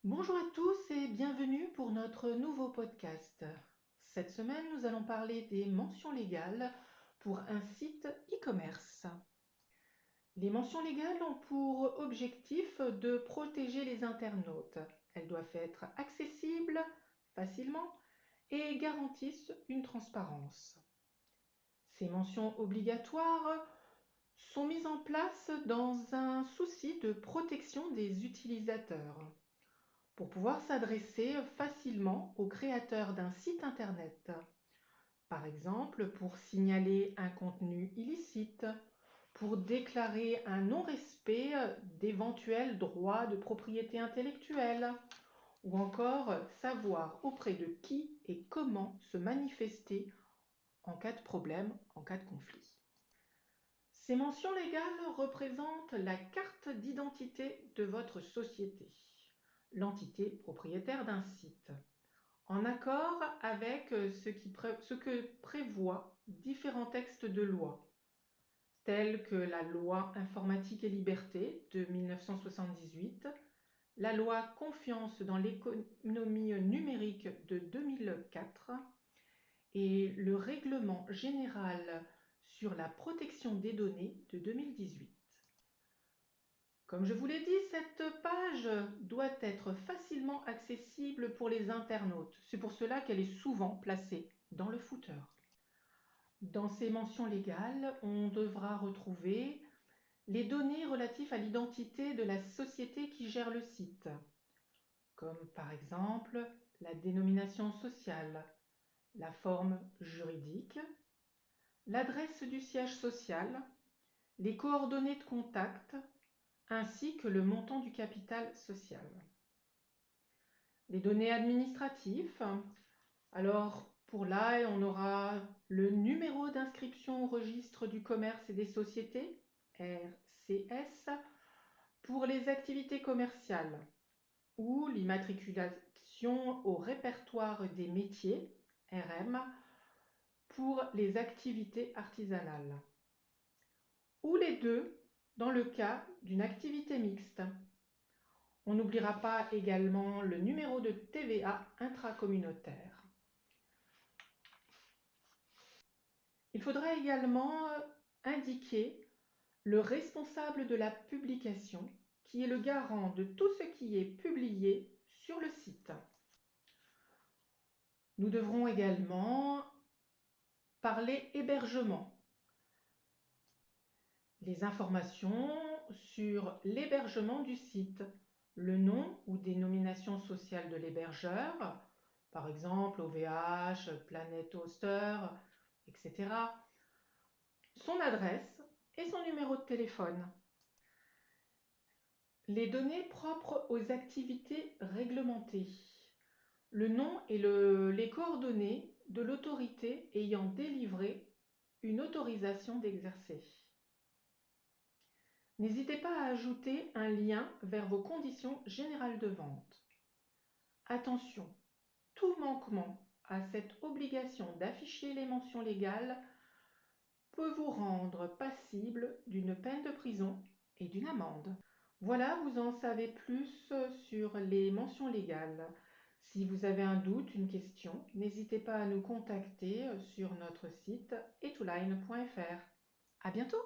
Bonjour à tous et bienvenue pour notre nouveau podcast. Cette semaine, nous allons parler des mentions légales pour un site e-commerce. Les mentions légales ont pour objectif de protéger les internautes. Elles doivent être accessibles facilement et garantissent une transparence. Ces mentions obligatoires sont mises en place dans un souci de protection des utilisateurs, pour pouvoir s'adresser facilement au créateur d'un site internet. Par exemple, pour signaler un contenu illicite, pour déclarer un non-respect d'éventuels droits de propriété intellectuelle, ou encore savoir auprès de qui et comment se manifester en cas de problème, en cas de conflit. Ces mentions légales représentent la carte d'identité de votre société, l'entité propriétaire d'un site, en accord avec ce que prévoient différents textes de loi, tels que la loi Informatique et Liberté de 1978, la loi Confiance dans l'économie numérique de 2004 et le règlement général sur la protection des données de 2018. Comme je vous l'ai dit, cette page doit être facilement accessible pour les internautes. C'est pour cela qu'elle est souvent placée dans le footer. Dans ces mentions légales, on devra retrouver les données relatives à l'identité de la société qui gère le site, comme par exemple la dénomination sociale, la forme juridique, l'adresse du siège social, les coordonnées de contact, ainsi que le montant du capital social. Les données administratives, alors pour là, on aura le numéro d'inscription au registre du commerce et des sociétés, RCS, pour les activités commerciales, ou l'immatriculation au répertoire des métiers, RM, pour les activités artisanales, ou les deux dans le cas d'une activité mixte. On n'oubliera pas également le numéro de TVA intracommunautaire. Il faudra également indiquer le responsable de la publication, qui est le garant de tout ce qui est publié sur le site. Nous devrons également parler hébergement. Les informations sur l'hébergement du site, le nom ou dénomination sociale de l'hébergeur, par exemple OVH, Planet Hoster, etc. Son adresse et son numéro de téléphone. Les données propres aux activités réglementées, le nom et les coordonnées de l'autorité ayant délivré une autorisation d'exercer. N'hésitez pas à ajouter un lien vers vos conditions générales de vente. Attention, tout manquement à cette obligation d'afficher les mentions légales peut vous rendre passible d'une peine de prison et d'une amende. Voilà, vous en savez plus sur les mentions légales. Si vous avez un doute, une question, n'hésitez pas à nous contacter sur notre site etouline.fr. À bientôt!